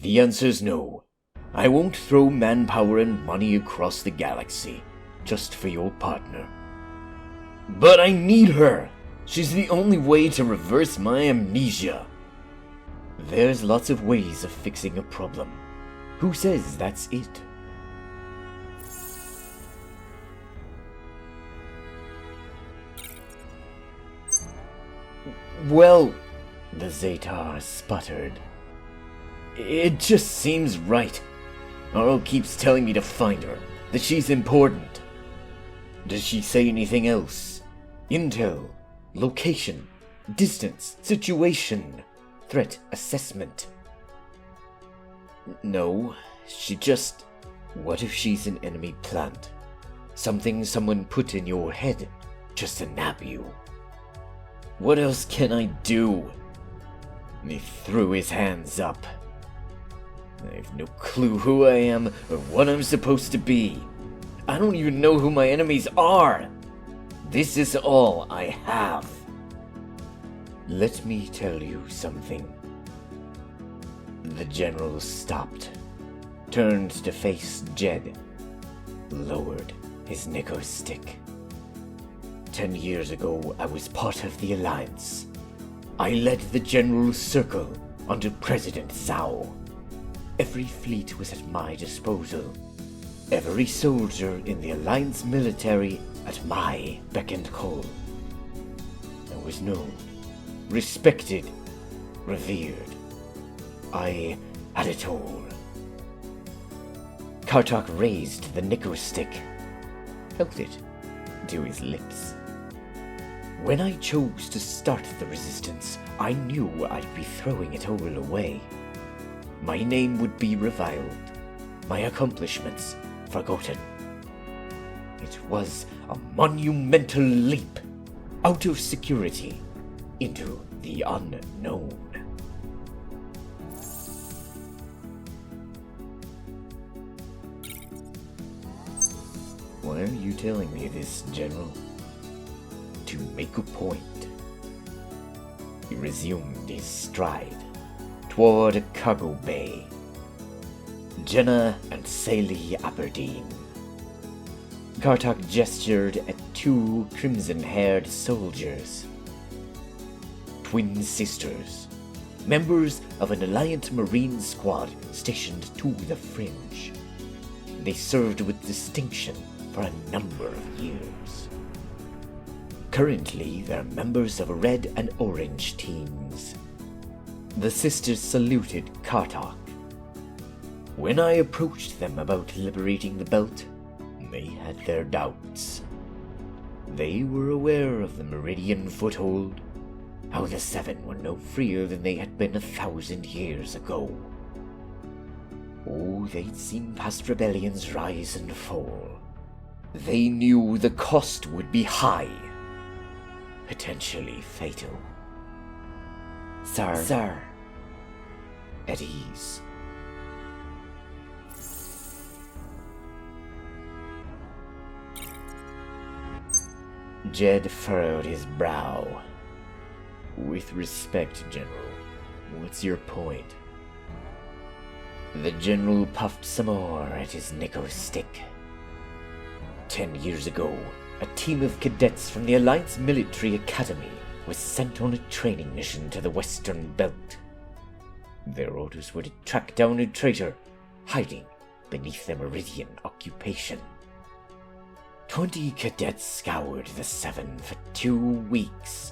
The answer's no. I won't throw manpower and money across the galaxy just for your partner. But I need her! She's the only way to reverse my amnesia. There's lots of ways of fixing a problem. Who says that's it? Well, the Zetar sputtered. It just seems right. Arl keeps telling me to find her, that she's important. Does she say anything else? Intel, location, distance, situation, threat assessment. No, she just... What if she's an enemy plant? Something someone put in your head just to nab you? What else can I do? He threw his hands up. I've no clue who I am or what I'm supposed to be. I don't even know who my enemies are. This is all I have. Let me tell you something. The general stopped, turned to face Jed, lowered his Nico stick. 10 years ago, I was part of the Alliance. I led the General Circle under President Zhao. Every fleet was at my disposal. Every soldier in the Alliance military at my beck and call. I was known, respected, revered. I had it all. Kartok raised the Nico stick, held it to his lips. When I chose to start the resistance, I knew I'd be throwing it all away. My name would be reviled, my accomplishments forgotten. It was a monumental leap out of security into the unknown. Why are you telling me this, General? To make a point. He resumed his stride toward a cargo bay. Jenna and Saley Aberdeen. Kartok gestured at two crimson-haired soldiers. Twin sisters, members of an Alliant Marine squad stationed to the fringe. They served with distinction for a number of years. Currently, they're members of red and orange teams. The sisters saluted Kartok. When I approached them about liberating the belt, they had their doubts. They were aware of the Meridian foothold, how the Seven were no freer than they had been 1,000 years ago. Oh, they'd seen past rebellions rise and fall. They knew the cost would be high, potentially fatal. Sir. At ease. Jed furrowed his brow. With respect, General, what's your point? The General puffed some more at his Nico stick. 10 years ago, a team of cadets from the Alliance Military Academy was sent on a training mission to the Western Belt. Their orders were to track down a traitor hiding beneath the Meridian occupation. 20 cadets scoured the Seven for 2 weeks,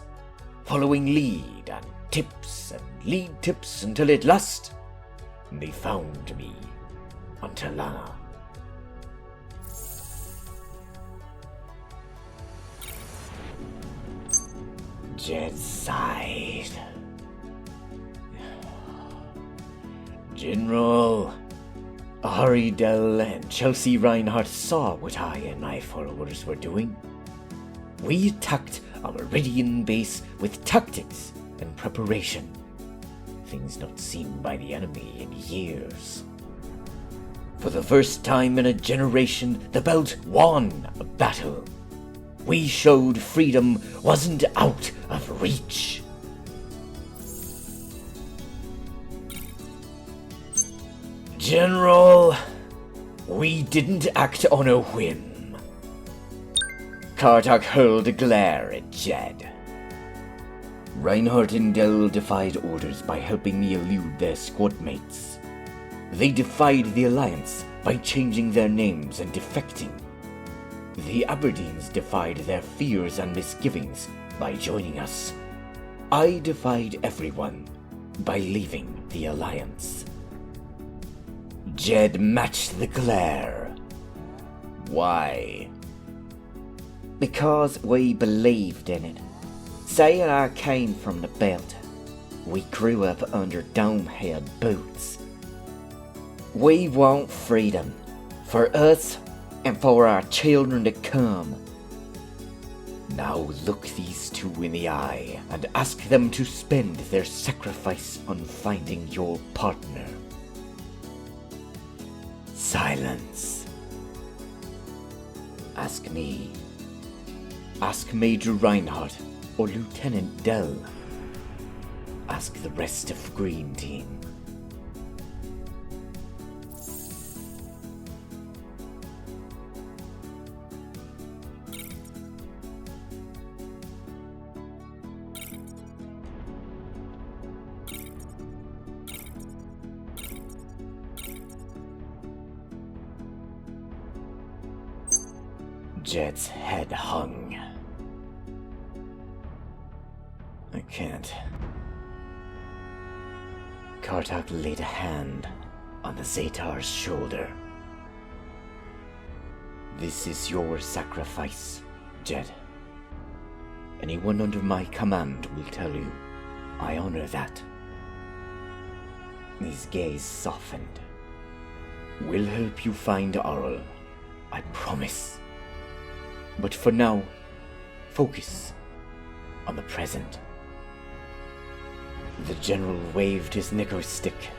following lead and lead tips until at last they found me on Talana. Jed sighed. General, Haridel and Chelsea Reinhardt saw what I and my followers were doing. We attacked a Meridian base with tactics and preparation, things not seen by the enemy in years. For the first time in a generation, the Belt won a battle. We showed freedom wasn't out of reach. General, we didn't act on a whim. Kartok hurled a glare at Jed. Reinhardt and Dell defied orders by helping me elude their squad mates. They defied the Alliance by changing their names and defecting. The Aberdeens defied their fears and misgivings by joining us. I defied everyone by leaving the Alliance. Jed matched the glare. Why? Because we believed in it. Say and I came from the belt. We grew up under dome-head boots. We want freedom. For us and for our children to come. Now look these two in the eye and ask them to spend their sacrifice on finding your partner. Silence. Ask me. Ask Major Reinhardt or Lieutenant Dell. Ask the rest of Green Team. Jed's head hung. I can't. Kartok laid a hand on the Zetar's shoulder. This is your sacrifice, Jed. Anyone under my command will tell you I honor that. His gaze softened. We'll help you find Aurel, I promise. But for now, focus on the present. The general waved his knicker stick,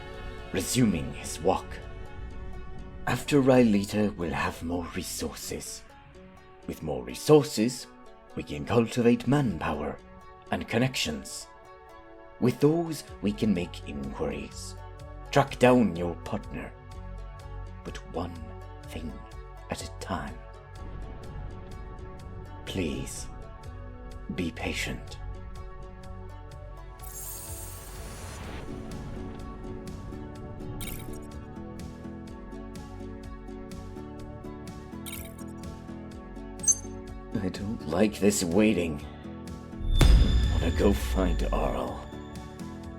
resuming his walk. After Rylita, we'll have more resources. With more resources, we can cultivate manpower and connections. With those, we can make inquiries, track down your partner. But one thing at a time. Please, be patient. I don't like this waiting. I wanna go find Aurel.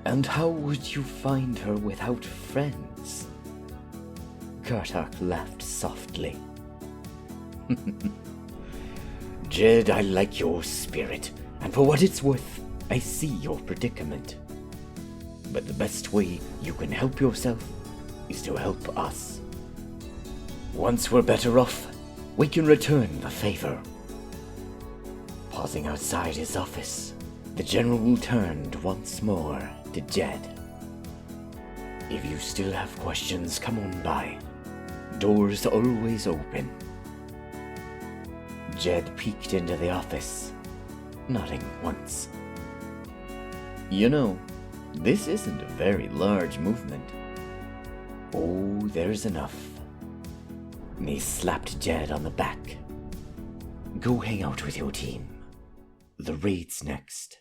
And how would you find her without friends? Kartok laughed softly. Jed, I like your spirit, and for what it's worth, I see your predicament. But the best way you can help yourself is to help us. Once we're better off, we can return the favor. Pausing outside his office, the general turned once more to Jed. If you still have questions, come on by. Doors always open. Jed peeked into the office, nodding once. You know, this isn't a very large movement. Oh, there's enough. And he slapped Jed on the back. Go hang out with your team. The raid's next.